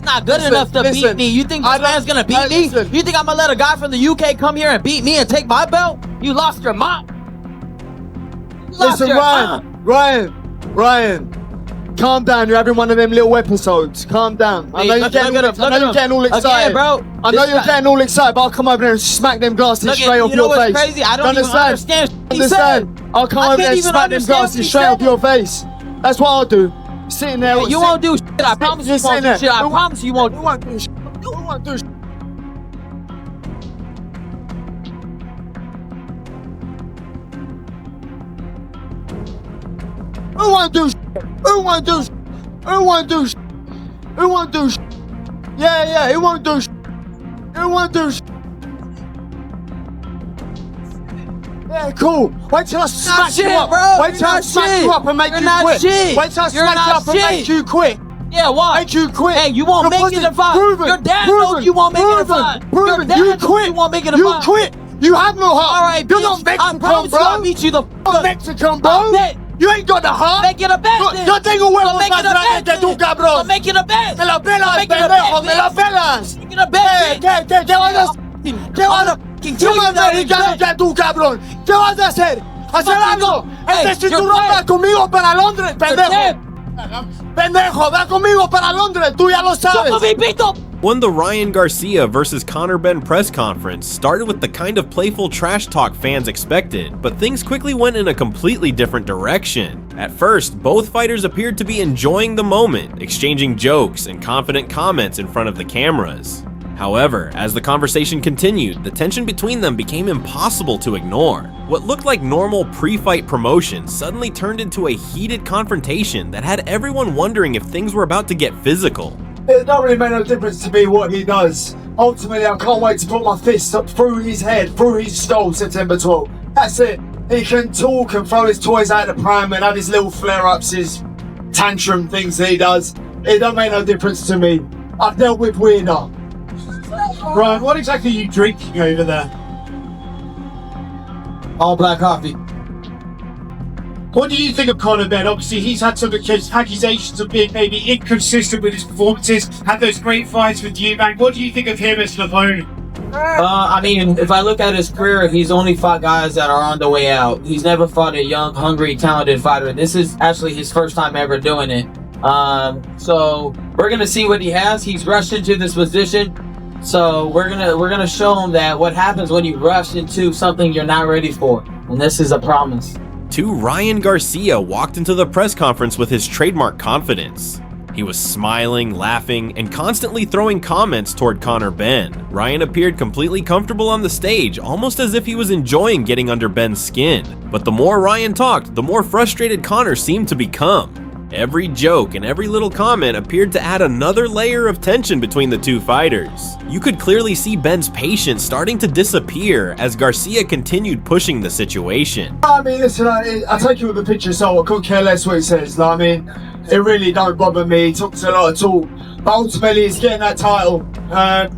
He's not good enough to beat me. You think this man's gonna beat me? You think I'm gonna let a guy from the UK come here and beat me and take my belt? You lost your mind. Listen, Ryan. Calm down, you're having one of them little episodes. Calm down. I know you're getting all excited. Again, bro. I know you're getting all excited, but I'll come over there and smack them glasses straight off your face. Crazy? I don't even understand. I'll come over there and smack them glasses straight off your face. That's what I'll do. Sitting there. You won't do shit. I promise you won't do shit. I promise you won't. You won't do shit. You won't do shit. Who won't do shit? Who won't do shit? Who won't do shit? Who won't do shit? Yeah, who won't do shit? Who won't do shit? Yeah, cool. Wait till I smash you up, bro. Wait till I smash you up and make you quit. Wait till I smash you up and make you quit. Yeah, why? Make you quit. Hey, you won't make it a fight. Your dad knows you won't make it a fight. Your dad knows you won't make it a fight. You quit. You have no heart. All right, you're not Mexican, bro. I'll beat you the fuck. Mexican, bro. You ain't got the heart. Make it a bet. Yo tengo huevos más grandes que tú, cabrón. Make it a bet. Me la pelas, pendejo, me la pelas. Make it a bet. ¿Qué vas a hacer? ¿Qué vas a hacer que tú, cabrón? ¿Qué vas a hacer? ¿Hacer algo? Este cinturón va conmigo para Londres, pendejo. Pendejo, va conmigo para Londres, tú ya lo sabes. When the Ryan Garcia versus Conor Benn press conference started with the kind of playful trash talk fans expected, but things quickly went in a completely different direction. At first, both fighters appeared to be enjoying the moment, exchanging jokes and confident comments in front of the cameras. However, as the conversation continued, the tension between them became impossible to ignore. What looked like normal pre-fight promotion suddenly turned into a heated confrontation that had everyone wondering if things were about to get physical. It don't really make no difference to me what he does. Ultimately, I can't wait to put my fist up through his head, through his skull, September 12th. That's it. He can talk and throw his toys out of the pram and have his little flare-ups, his tantrum things that he does. It don't make no difference to me. I've dealt with weirder. Ryan, what exactly are you drinking over there? All black coffee. What do you think of Conor Benn? Obviously, he's had some accusations of being maybe inconsistent with his performances, had those great fights with Eubank. What do you think of him as an opponent? I mean, if I look at his career, he's only fought guys that are on the way out. He's never fought a young, hungry, talented fighter. This is actually his first time ever doing it. So we're gonna see what he has. He's rushed into this position. So we're gonna show him that what happens when you rush into something you're not ready for. And this is a promise. Ryan Garcia walked into the press conference with his trademark confidence. He was smiling, laughing, and constantly throwing comments toward Conor Benn. Ryan appeared completely comfortable on the stage, almost as if he was enjoying getting under Benn's skin. But the more Ryan talked, the more frustrated Conor seemed to become. Every joke and every little comment appeared to add another layer of tension between the two fighters. You could clearly see Benn's patience starting to disappear as Garcia continued pushing the situation. I mean, listen, I take you with a picture, so I couldn't care less what he says. I mean, it really don't bother me. He talks a lot of talk, but ultimately he's getting that title,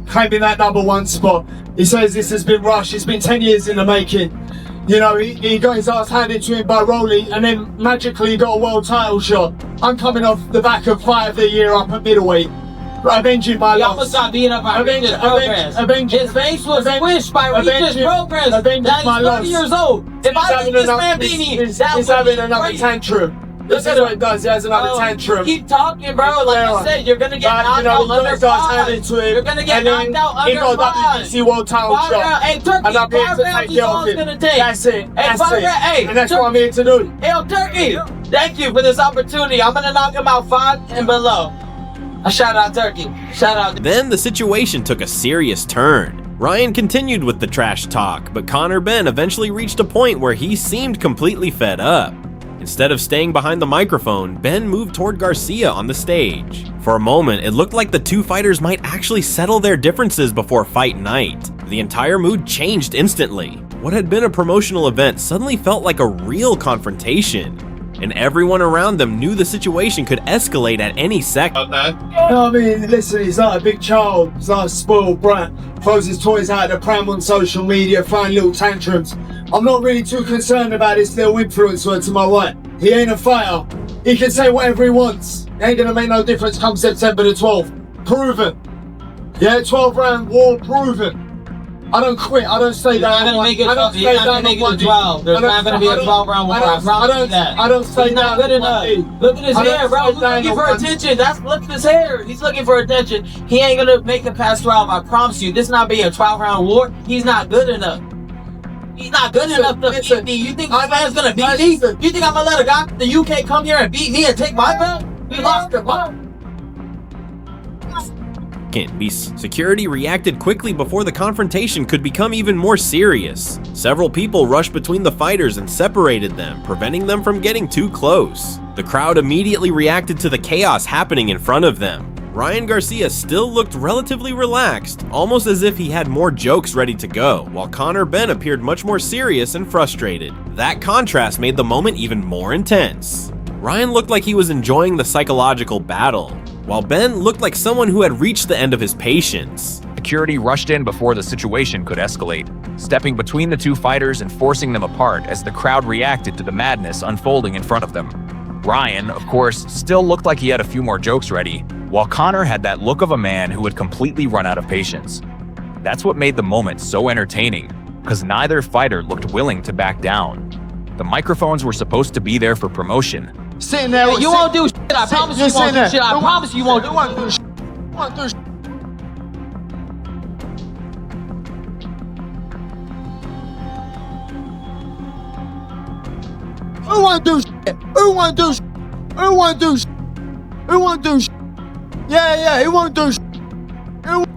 claiming that #1 spot. He says this has been rushed. It's been 10 years in the making. You know, he got his ass handed to him by Rolly, and then magically he got a world title shot. I'm coming off the back of Fight of the Year up at middleweight, avenging my loss. He almost got beat up by Regis Progress. His face was squished by Regis Progress. Now he's 30 years old. If I think this man beat me, he's having another tantrum. This is what he does, he has another tantrum. Keep talking, bro. Like I said, you're gonna get knocked out under 5. You're gonna get knocked out under 5. He got a WBC world title shot. Hey, Turkey, and I'm here to take care of him. That's it. Hey, and that's what I'm here to do. Hey, Turkey, thank you for this opportunity. I'm gonna knock him out 5 and below. A shout out, Turkey. Shout out. Then the situation took a serious turn. Ryan continued with the trash talk, but Conor Benn eventually reached a point where he seemed completely fed up. Instead of staying behind the microphone, Benn moved toward Garcia on the stage. For a moment, it looked like the two fighters might actually settle their differences before fight night. The entire mood changed instantly. What had been a promotional event suddenly felt like a real confrontation, and everyone around them knew the situation could escalate at any second. I mean, listen, he's like a big child, he's like a spoiled brat, throws his toys out of the pram on social media, throwing little tantrums. I'm not really too concerned about this little influencer to my right. He ain't a fighter. He can say whatever he wants. It ain't gonna make no difference come September the 12th. proven. Yeah, 12-round war, proven. I don't quit. I don't stay down. You're not gonna make it a 12. There's not gonna be a 12-round war. I promise you that. I don't stay He's not good enough. Look at his hair, bro. He's looking for attention. Look at his hair. He's looking for attention. He ain't gonna make it past 12. I promise you. This not be a 12-round war. He's not good enough. He's not good enough to beat me. You think my man's gonna beat me? You think I'm gonna let a guy from the UK come here and beat me and take my belt? We lost the belt. Security reacted quickly before the confrontation could become even more serious. Several people rushed between the fighters and separated them, preventing them from getting too close. The crowd immediately reacted to the chaos happening in front of them. Ryan Garcia still looked relatively relaxed, almost as if he had more jokes ready to go, while Conor Benn appeared much more serious and frustrated. That contrast made the moment even more intense. Ryan looked like he was enjoying the psychological battle, while Ben looked like someone who had reached the end of his patience. Security rushed in before the situation could escalate, stepping between the two fighters and forcing them apart as the crowd reacted to the madness unfolding in front of them. Ryan, of course, still looked like he had a few more jokes ready, while Conor had that look of a man who had completely run out of patience. That's what made the moment so entertaining, because neither fighter looked willing to back down. The microphones were supposed to be there for promotion. Sitting there. You won't do shit. I promise you won't do shit. I promise you won't do shit. Who won't do shit? Who won't do shit? Who won't do shit? Who won't do shit? Yeah, who won't do shit?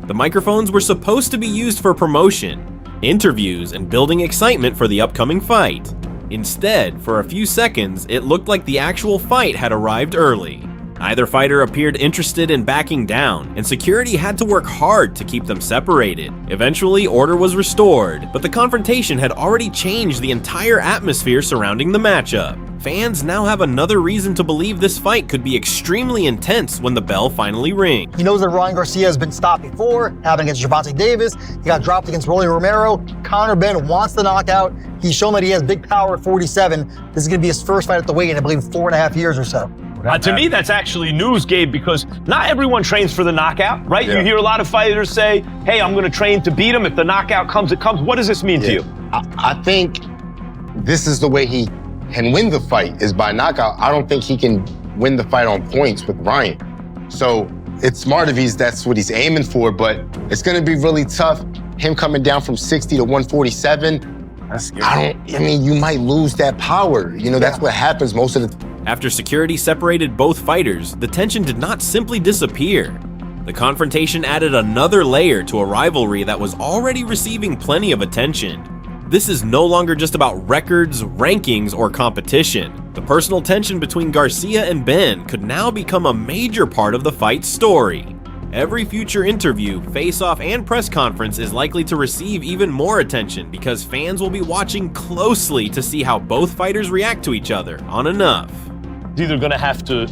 The microphones were supposed to be used for promotion, interviews, and building excitement for the upcoming fight. Instead, for a few seconds, it looked like the actual fight had arrived early. Neither fighter appeared interested in backing down, and security had to work hard to keep them separated. Eventually, order was restored, but the confrontation had already changed the entire atmosphere surrounding the matchup. Fans now have another reason to believe this fight could be extremely intense when the bell finally rings. He knows that Ryan Garcia has been stopped before, happened against Gervonta Davis. He got dropped against Rolly Romero. Conor Benn wants the knockout. He's shown that he has big power at 47. This is going to be his first fight at the weight in, I believe, 4.5 years or so. To me, that's actually news, Gabe, because not everyone trains for the knockout, right? Yeah. You hear a lot of fighters say, hey, I'm going to train to beat him. If the knockout comes, it comes. What does this mean to you? I think this is the way he can win the fight, is by knockout. I don't think he can win the fight on points with Ryan. So it's smart if that's what he's aiming for, but it's going to be really tough. Him coming down from 60 to 147, that's scary. I mean, you might lose that power. You know, that's what happens most of the time. After security separated both fighters, the tension did not simply disappear. The confrontation added another layer to a rivalry that was already receiving plenty of attention. This is no longer just about records, rankings, or competition. The personal tension between Garcia and Benn could now become a major part of the fight's story. Every future interview, face-off, and press conference is likely to receive even more attention because fans will be watching closely to see how both fighters react to each other on enough. He's either going to have to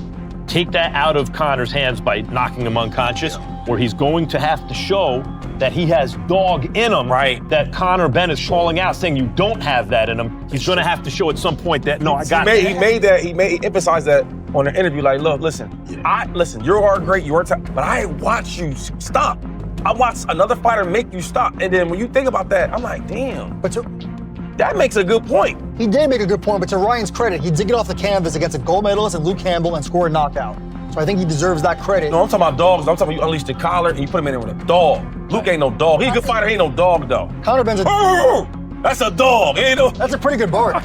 take that out of Conor's hands by knocking him unconscious, or he's going to have to show that he has dog in him, right? That Conor Benn is calling out, saying you don't have that in him. He's going to have to show at some point that, no, I got it. He emphasized that on the interview, like, look, listen, you are great, you are but I watch you stop. I watched another fighter make you stop. And then when you think about that, I'm like, damn. But that makes a good point. He did make a good point, but to Ryan's credit, he did get off the canvas against a gold medalist and Luke Campbell and score a knockout. So I think he deserves that credit. No, I'm talking about dogs. I'm talking about you unleash the collar and you put him in there with a dog. Luke ain't no dog. He's a good fighter, he ain't no dog, though. Conor Benn's that's a dog. Ain't no. That's a pretty good bark.